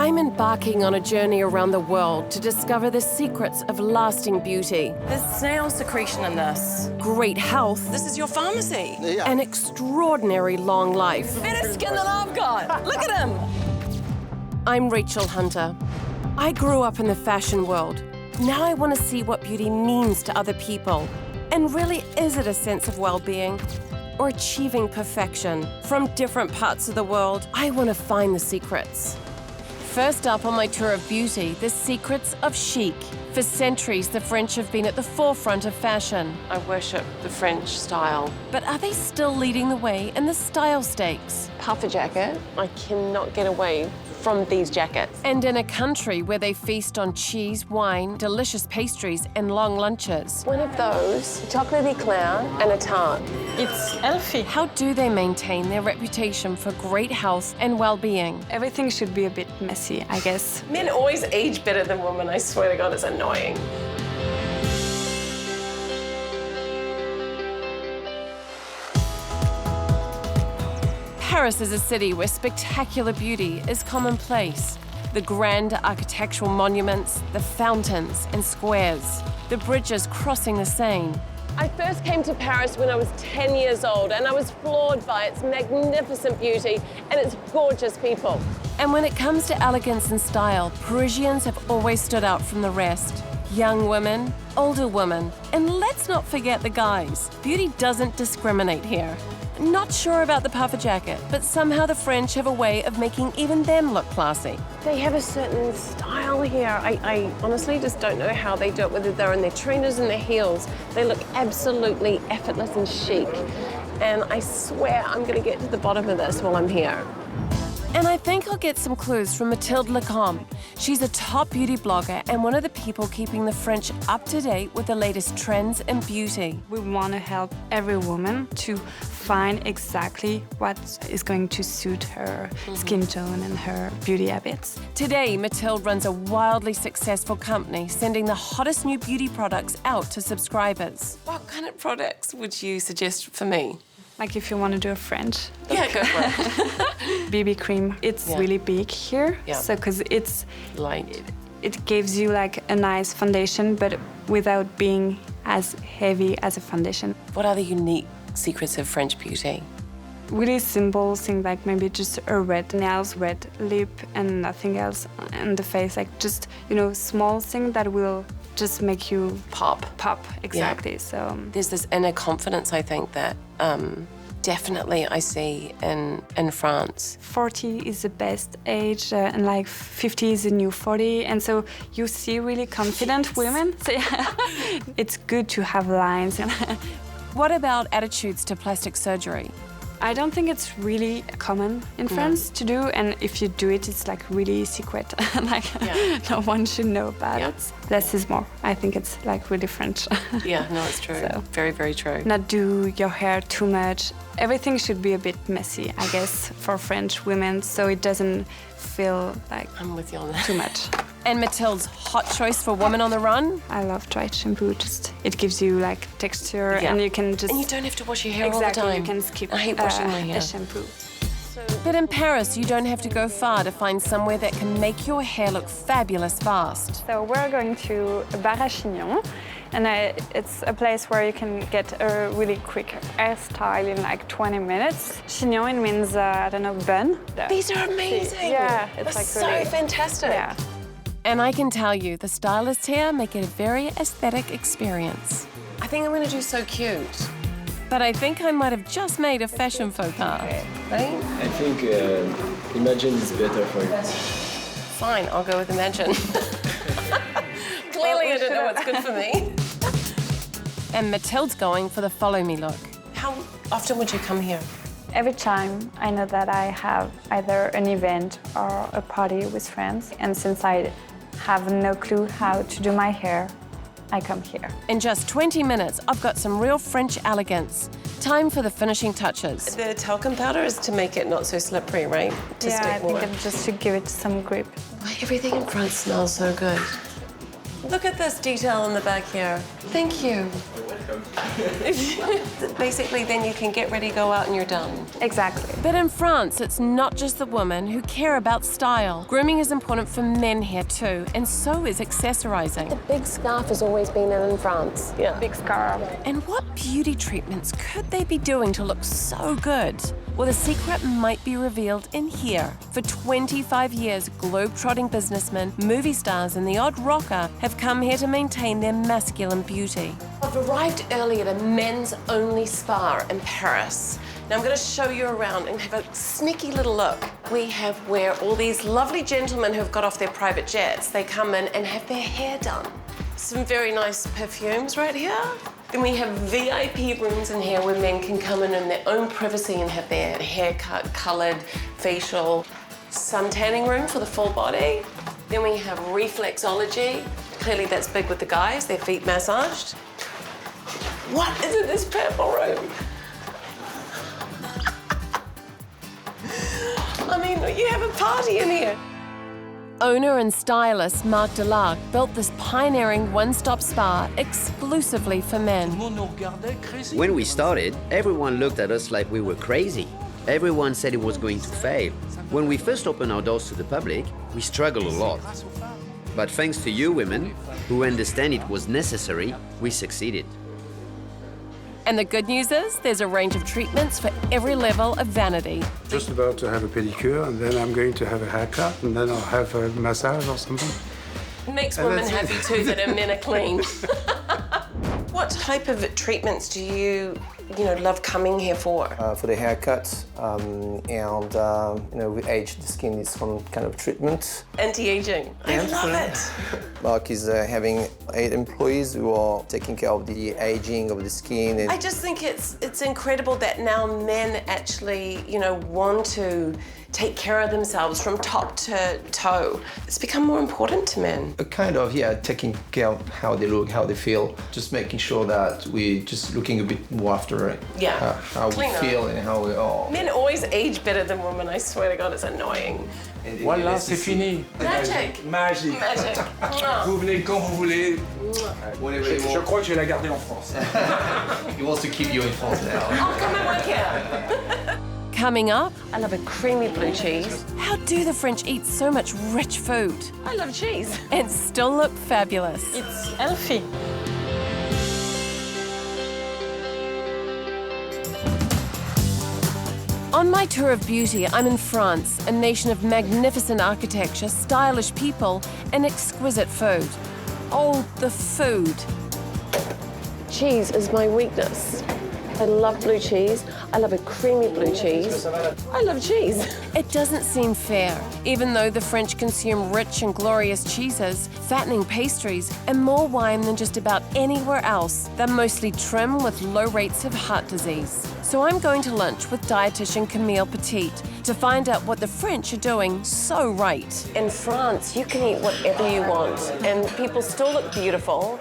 I'm embarking on a journey around the world to discover the secrets of lasting beauty. There's snail secretion in this. Great health. This is your pharmacy. An extraordinary long life. Better skin than I've got. Look at him. I'm Rachel Hunter. I grew up in the fashion world. Now I want to see what beauty means to other people. And really, is it a sense of well-being or achieving perfection? From different parts of the world, I want to find the secrets. First up on my tour of beauty, the secrets of chic. For centuries, the French have been at the forefront of fashion. I worship the French style. But are they still leading the way in the style stakes? Puffer jacket. I cannot get away from these jackets. And in a country where they feast on cheese, wine, delicious pastries, and long lunches. One of those, chocolate eclair and a tart. It's healthy. How do they maintain their reputation for great health and well-being? Everything should be a bit messy, I guess. Men always age better than women. I swear to God, it's annoying. Paris is a city where spectacular beauty is commonplace. The grand architectural monuments, the fountains and squares, the bridges crossing the Seine. I first came to Paris when I was 10 years old, and I was floored by its magnificent beauty and its gorgeous people. And when it comes to elegance and style, Parisians have always stood out from the rest. Young women, older women, and let's not forget the guys. Beauty doesn't discriminate here. Not sure about the puffer jacket, but somehow the French have a way of making even them look classy. They have a certain style here. I honestly just don't know how they do it, whether they're in their trainers and their heels. They look absolutely effortless and chic. And I swear I'm gonna get to the bottom of this while I'm here. And I think I'll get some clues from Mathilde Lecomte. She's a top beauty blogger and one of the people keeping the French up to date with the latest trends in beauty. We want to help every woman to find exactly what is going to suit her skin tone and her beauty habits. Today, Mathilde runs a wildly successful company, sending the hottest new beauty products out to subscribers. What kind of products would you suggest for me? Like if you want to do a French look. Yeah, go for it. BB cream, it's really big here. Yeah. So, because it's light. It gives you like a nice foundation, but without being as heavy as a foundation. What are the unique secrets of French beauty? Really simple thing, like maybe just a red nails, red lip, and nothing else in the face. Like just, small thing that will just make you Pop. Exactly. Yeah. So there's this inner confidence, I think, that definitely I see in France. 40 is the best age, and like 50 is the new 40, and so you see really confident women. So yeah, it's good to have lines. What about attitudes to plastic surgery? I don't think it's really common in France to do, and if you do it, it's like really secret. No one should know about it. Less is more. I think it's like really French. Yeah, no, it's true. So, very, very true. Not do your hair too much. Everything should be a bit messy, I guess, for French women, so it doesn't feel like I'm with you on that. Too much. And Mathilde's hot choice for women on the run? I love dry shampoo. Just it gives you like texture, and you can just. And you don't have to wash your hair all the exactly, time. you can skip. I hate washing my hair. A shampoo. But in Paris, you don't have to go far to find somewhere that can make your hair look fabulous fast. So we're going to Bar à Chignon, and it's a place where you can get a really quick hairstyle in like 20 minutes. Chignon, it means, bun. These are amazing. Yeah, it's That's like really, so fantastic. Yeah. And I can tell you, the stylists here make it a very aesthetic experience. I think I'm gonna do so cute. But I think I might have just made a fashion faux pas. Right? I think Imagine is better for you. Fine, I'll go with Imagine. Clearly I don't know what's good for me. And Mathilde's going for the follow me look. How often would you come here? Every time I know that I have either an event or a party with friends, and since I have no clue how to do my hair, I come here. In just 20 minutes, I've got some real French elegance. Time for the finishing touches. The talcum powder is to make it not so slippery, right? To yeah, stick I think more. it's just to give it some grip. Everything in front smells so good. Look at this detail in the back here. Thank you. You're welcome. Basically, then you can get ready, go out, and you're done. Exactly. But in France, it's not just the women who care about style. Grooming is important for men here too, and so is accessorizing. The big scarf has always been in France. Yeah. Big scarf. And what beauty treatments could they be doing to look so good? Well, the secret might be revealed in here. For 25 years, globe-trotting businessmen, movie stars, and the odd rocker have come here to maintain their masculine beauty. I've arrived early at a men's-only spa in Paris. Now I'm going to show you around and have a sneaky little look. We have where all these lovely gentlemen who've got off their private jets, they come in and have their hair done. Some very nice perfumes right here. Then we have VIP rooms in here where men can come in their own privacy and have their hair cut, coloured, facial. Sun tanning room for the full body. Then we have reflexology. Clearly that's big with the guys, their feet massaged. What is in this purple room? I mean, you have a party in here. Owner and stylist Marc Delacre built this pioneering one-stop spa exclusively for men. When we started, everyone looked at us like we were crazy. Everyone said it was going to fail. When we first opened our doors to the public, we struggled a lot. But thanks to you women, who understand it was necessary, we succeeded. And the good news is there's a range of treatments for every level of vanity. Just about to have a pedicure, and then I'm going to have a haircut, and then I'll have a massage or something. Makes women happy too that our men are clean. What type of treatments do you love coming here for? For the haircut, with age, the skin needs some kind of treatment. Anti-aging. I love it. Marc is having 8 employees who are taking care of the aging of the skin. And I just think it's incredible that now men actually, want to take care of themselves from top to toe. It's become more important to men. Taking care of how they look, how they feel, just making sure that we're just looking a bit more after it. Yeah. How we feel and how we are. Men always age better than women, I swear to God, it's annoying. Voilà, c'est fini. Magic. Magique. Magic. Vous venez quand vous voulez. Je crois que je vais la garder en France. He wants to keep you in France now. Oh, come and work here. Coming up, I love a creamy blue cheese. how do the French eat so much rich food I love cheese. and still look fabulous? It's healthy. On my tour of beauty, I'm in France, a nation of magnificent architecture, stylish people, and exquisite food. Oh, the food. Cheese is my weakness. I love blue cheese. I love a creamy blue cheese. I love cheese. It doesn't seem fair. Even though the French consume rich and glorious cheeses, fattening pastries, and more wine than just about anywhere else, they're mostly trim with low rates of heart disease. So I'm going to lunch with dietitian Camille Petit to find out what the French are doing so right. In France, you can eat whatever you want, and people still look beautiful.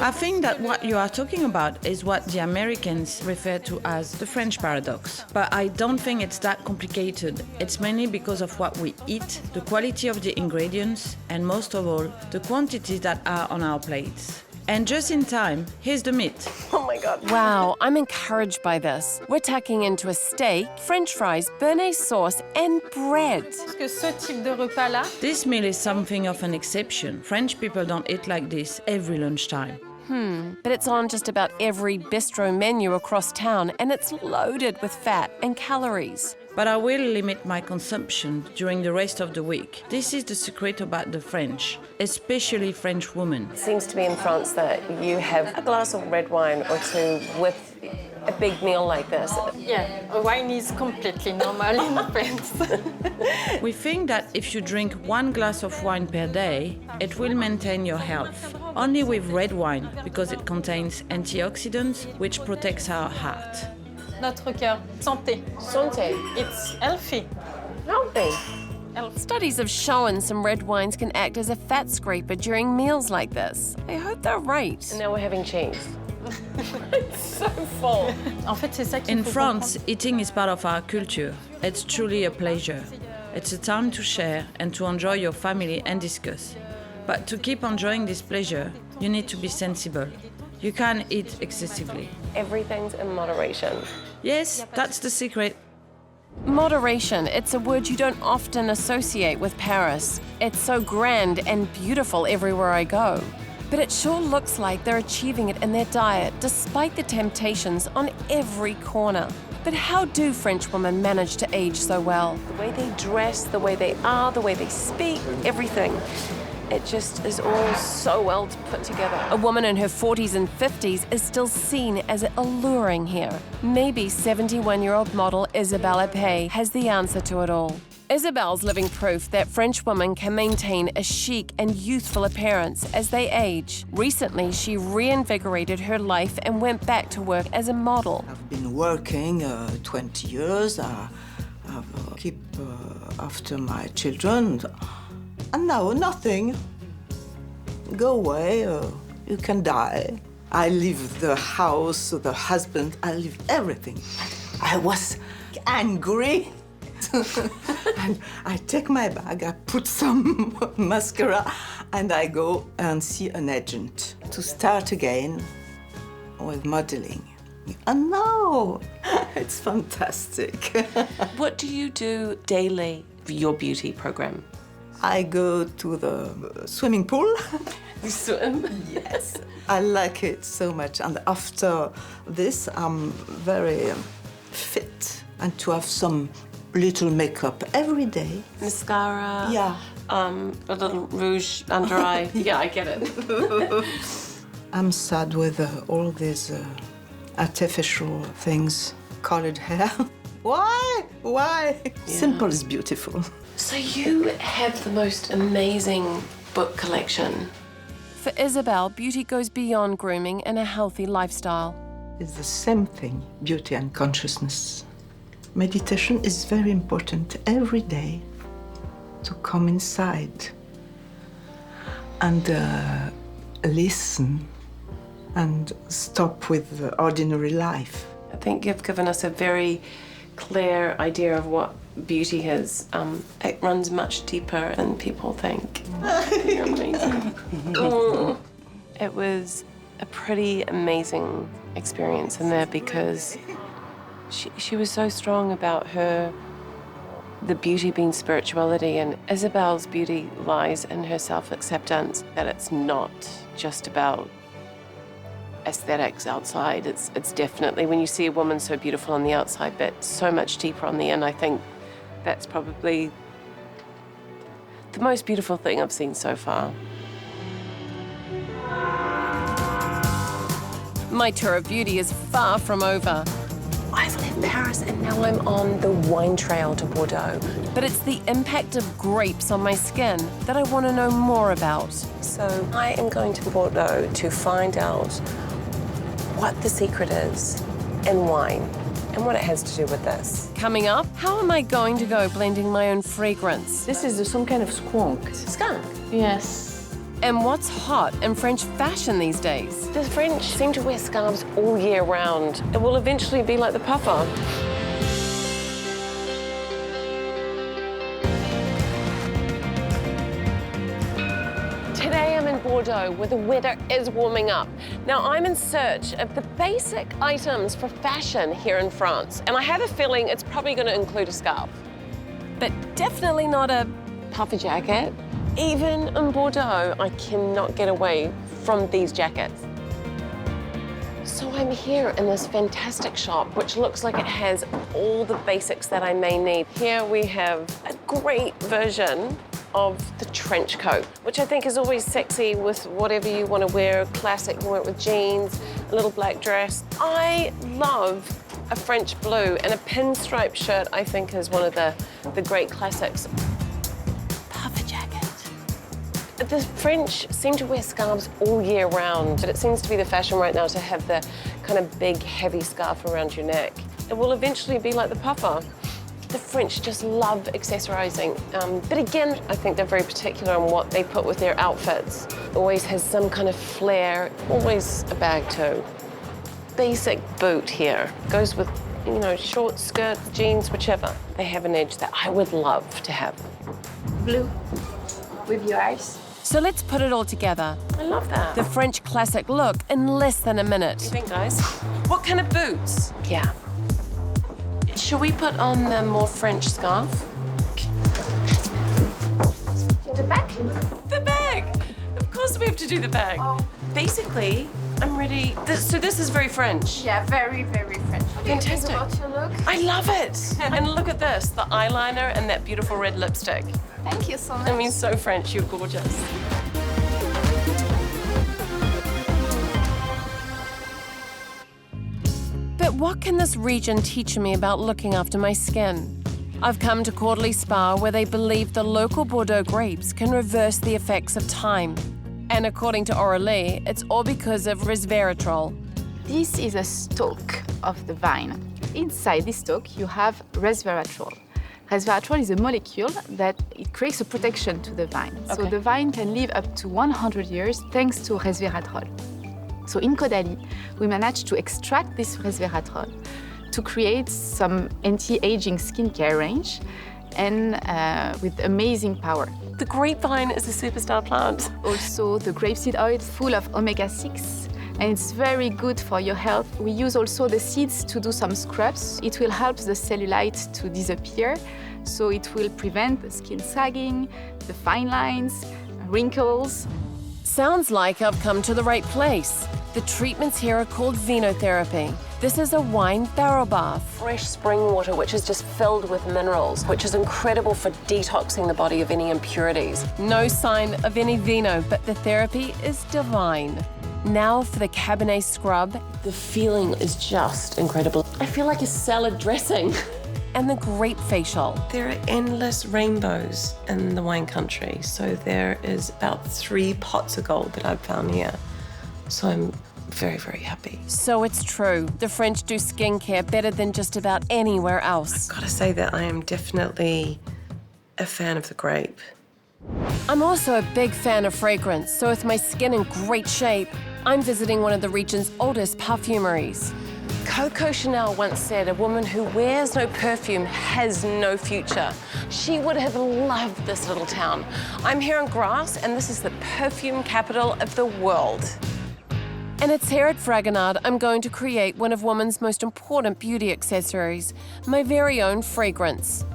I think that what you are talking about is what the Americans refer to as the French paradox. But I don't think it's that complicated. It's mainly because of what we eat, the quality of the ingredients, and most of all, the quantities that are on our plates. And just in time, here's the meat. Oh my God. Wow, I'm encouraged by this. We're tucking into a steak, French fries, béarnaise sauce, and bread. Que ce type de repas-là, This meal is something of an exception. French people don't eat like this every lunchtime. But it's on just about every bistro menu across town, and it's loaded with fat and calories. But I will limit my consumption during the rest of the week. This is the secret about the French, especially French women. It seems to be in France that you have a glass of red wine or two with a big meal like this. yeah, wine is completely normal in France. We think that if you drink 1 glass of wine per day, it will maintain your health. Only with red wine, because it contains antioxidants, which protects our heart. Notre cœur, santé. Santé. It's healthy. Healthy. Studies have shown some red wines can act as a fat scraper during meals like this. I hope they're right. And now we're having cheese. It's so full. En fait, c'est ça qu'il In faut France, comprendre. eating is part of our culture. It's truly a pleasure. It's a time to share and to enjoy your family and discuss. But to keep enjoying this pleasure, you need to be sensible. You can't eat excessively. Everything's in moderation. Yes, that's the secret. Moderation, it's a word you don't often associate with Paris. It's so grand and beautiful everywhere I go. But it sure looks like they're achieving it in their diet despite the temptations on every corner. But how do French women manage to age so well? The way they dress, the way they are, the way they speak, everything. It just is all so well put together. A woman in her 40s and 50s is still seen as alluring here. Maybe 71-year-old model Isabelle Appé has the answer to it all. Isabelle's living proof that French women can maintain a chic and youthful appearance as they age. Recently, she reinvigorated her life and went back to work as a model. I've been working 20 years. I keep after my children. And now nothing. Go away, you can die. I leave the house, the husband, I leave everything. I was angry. And I take my bag, I put some mascara, and I go and see an agent to start again with modeling. And now it's fantastic. What do you do daily for your beauty program? I go to the swimming pool. You swim? Yes. I like it so much. And after this, I'm very fit. And to have some little makeup every day. Mascara? Yeah. A little rouge under eye. Yeah, I get it. I'm sad with all these artificial things. Colored hair. Why? Why? Yeah. Simple is beautiful. So you have the most amazing book collection. For Isabelle, beauty goes beyond grooming and a healthy lifestyle. It's the same thing, beauty and consciousness. Meditation is very important every day to come inside and listen and stop with the ordinary life. I think you've given us a very clear idea of what beauty is. It runs much deeper than people think. You're amazing. It was a pretty amazing experience in there because she was so strong about the beauty being spirituality, and Isabelle's beauty lies in her self-acceptance, that it's not just about aesthetics outside. It's definitely, when you see a woman so beautiful on the outside, but so much deeper on the in, I think that's probably the most beautiful thing I've seen so far. My tour of beauty is far from over. I've left Paris and now I'm on the wine trail to Bordeaux. But it's the impact of grapes on my skin that I want to know more about. So I am going to Bordeaux to find out what the secret is in wine and what it has to do with this. Coming up, how am I going to go blending my own fragrance? This is some kind of skunk. Skunk? Yes. And what's hot in French fashion these days? The French seem to wear scarves all year round. It will eventually be like the puffer. Today I'm in Bordeaux where the weather is warming up. Now I'm in search of the basic items for fashion here in France, and I have a feeling it's probably going to include a scarf. But definitely not a puffer jacket. Even in Bordeaux, I cannot get away from these jackets. So I'm here in this fantastic shop, which looks like it has all the basics that I may need. Here we have a great version of the trench coat, which I think is always sexy with whatever you want to wear. Classic, you can wear it with jeans, a little black dress. I love a French blue, and a pinstripe shirt I think is one of the great classics. Puffer jacket. The French seem to wear scarves all year round, but it seems to be the fashion right now to have the kind of big, heavy scarf around your neck. It will eventually be like the puffer. The French just love accessorizing, but again, I think they're very particular on what they put with their outfits. Always has some kind of flair, always a bag too. Basic boot here, goes with, you know, short skirt, jeans, whichever. They have an edge that I would love to have. Blue, with your eyes. So let's put it all together. I love that. The French classic look in less than a minute. What do you think, guys? What kind of boots? Yeah. Shall we put on the more French scarf? The bag? The bag! Of course we have to do the bag. Basically, I'm ready. So this is very French. Yeah, very, very French. Fantastic. About your look? I love it. And look at this, the eyeliner and that beautiful red lipstick. Thank you so much. I mean, so French, you're gorgeous. But what can this region teach me about looking after my skin? I've come to Quarterly Spa where they believe the local Bordeaux grapes can reverse the effects of time. And according to Aurélie, it's all because of resveratrol. This is a stalk of the vine. Inside this stalk, you have resveratrol. Resveratrol is a molecule that it creates a protection to the vine. Okay. So the vine can live up to 100 years thanks to resveratrol. So in Caudalie, we managed to extract this resveratrol to create some anti-aging skincare range and with amazing power. The grapevine is a superstar plant. Also, the grapeseed oil is full of omega-6 and it's very good for your health. We use also the seeds to do some scrubs. It will help the cellulite to disappear, so it will prevent the skin sagging, the fine lines, wrinkles. Sounds like I've come to the right place. The treatments here are called Vinotherapy. This is a wine barrel bath. Fresh spring water, which is just filled with minerals, which is incredible for detoxing the body of any impurities. No sign of any vino, but the therapy is divine. Now for the Cabernet scrub. The feeling is just incredible. I feel like a salad dressing. And the grape facial. There are endless rainbows in the wine country. So there is about 3 pots of gold that I've found here. So I'm very, very happy. So it's true. The French do skincare better than just about anywhere else. I've got to say that I am definitely a fan of the grape. I'm also a big fan of fragrance. So with my skin in great shape, I'm visiting one of the region's oldest perfumeries. Coco Chanel once said a woman who wears no perfume has no future. She would have loved this little town. I'm here in Grasse, and this is the perfume capital of the world. And it's here at Fragonard I'm going to create one of women's most important beauty accessories, my very own fragrance.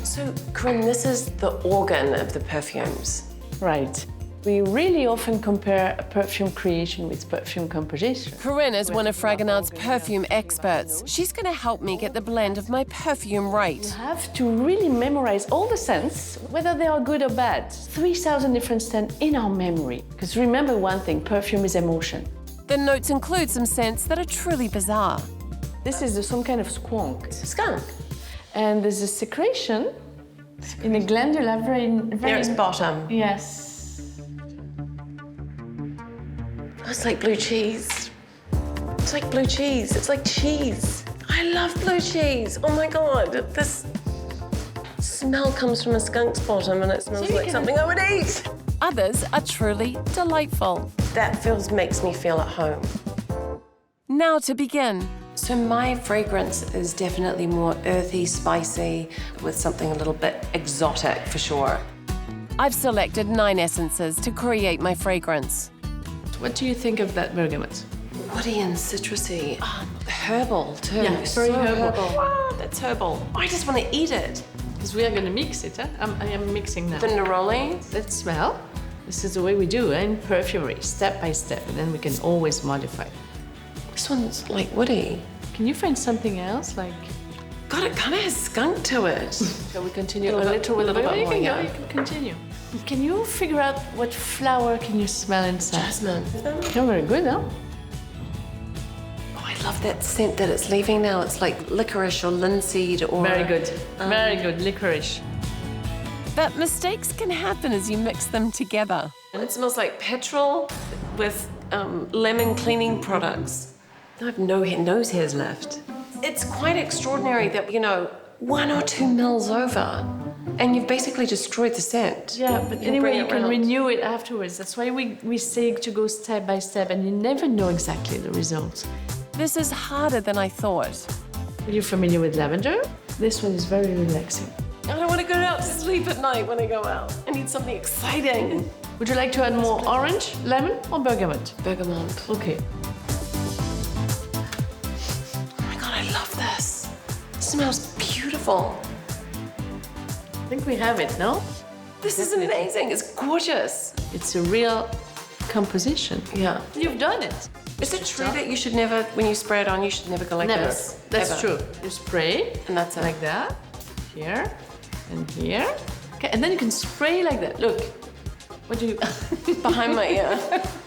So, Corinne, this is the organ of the perfumes. Right. We really often compare a perfume creation with perfume composition. Corinne is one of Fragonard's perfume experts. She's going to help me get the blend of my perfume right. You have to really memorize all the scents, whether they are good or bad. 3,000 different scents in our memory. Because remember one thing, perfume is emotion. The notes include some scents that are truly bizarre. This is some kind of skunk. Skunk. And there's a secretion in the glandular very... Near its bottom. Yes. It's like blue cheese. It's like blue cheese. It's like cheese. I love blue cheese. Oh my God. This smell comes from a skunk's bottom and it smells like something I would eat. Others are truly delightful. That makes me feel at home. Now to begin. So my fragrance is definitely more earthy, spicy, with something a little bit exotic for sure. I've selected 9 essences to create my fragrance. What do you think of that bergamot? Woody and citrusy. Herbal too. Yeah, it's very herbal. Wow, that's herbal. I just want to eat it. Because we are going to mix it. Huh? I am mixing now. The neroli. Let's smell. This is the way we do in perfumery, step by step, and then we can always modify. This one's like woody. Can you find something else like? God, it kind of has skunk to it. Shall we continue a little with the bergamot? You can go. You can continue. Can you figure out what flower can you smell inside? Jasmine. You're very good, huh? Oh, I love that scent that it's leaving now. It's like licorice or linseed or... Very good. Very good, licorice. But mistakes can happen as you mix them together. And it smells like petrol with lemon cleaning products. I have no nose hairs left. It's quite extraordinary that, 1 or 2 mils over, and you've basically destroyed the scent. Yeah, but anyway, you can renew it afterwards. That's why we say to go step by step, and you never know exactly the results. This is harder than I thought. Are you familiar with lavender? This one is very relaxing. I don't want to go out to sleep at night when I go out. I need something exciting. Would you like to add more orange, lemon, or bergamot? Bergamot. Okay. Oh my God, I love this. It smells beautiful. I think we have it, no? This is amazing. It's gorgeous. It's a real composition. Yeah. You've done it. Is it true that you should never, when you spray it on, you should never go like Never. this? That's Ever? true. You spray And that's it. like that, here and here. Okay, and then you can spray like that. Look. What do you... Behind my ear.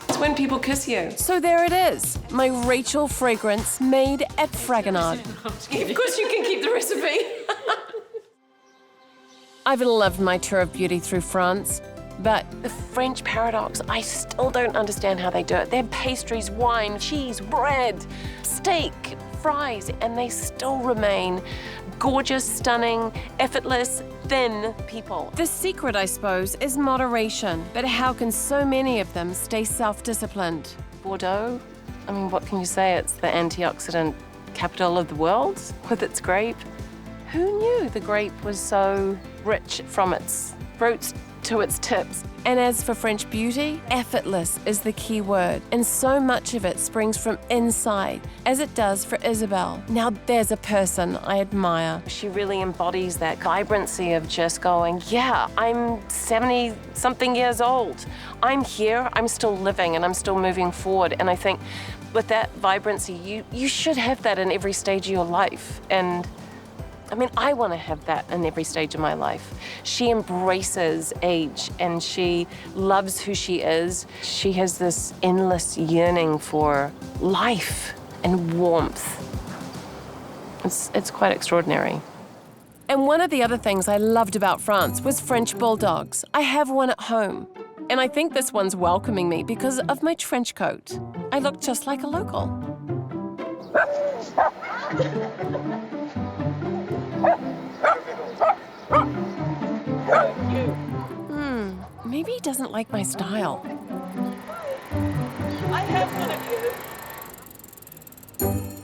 It's when people kiss you. So there it is, my Rachel fragrance made at Fragonard. Of course you can keep the recipe. I've loved my tour of beauty through France, but The French paradox, I still don't understand how they do it. They have pastries, wine, cheese, bread, steak, fries, and they still remain gorgeous, stunning, effortless, thin people. the secret, I suppose, is moderation. But how can so many of them stay self-disciplined? Bordeaux, I mean, what can you say? It's the antioxidant capital of the world with its grape. Who knew the grape was so rich from its roots to its tips? And as for French beauty, effortless is the key word, and so much of it springs from inside, as it does for Isabel. Now there's a person I admire. She really embodies that vibrancy of just going, yeah, I'm 70-something years old. I'm here, I'm still living, and I'm still moving forward. And I think with that vibrancy, you should have that in every stage of your life. And I mean, I want to have that in every stage of my life. She embraces age and she loves who she is. She has this endless yearning for life and warmth. It's quite extraordinary. And one of the other things I loved about France was French bulldogs. I have one at home. And I think this one's welcoming me because of my trench coat. I look just like a local. Maybe he doesn't like my style. I have one of you.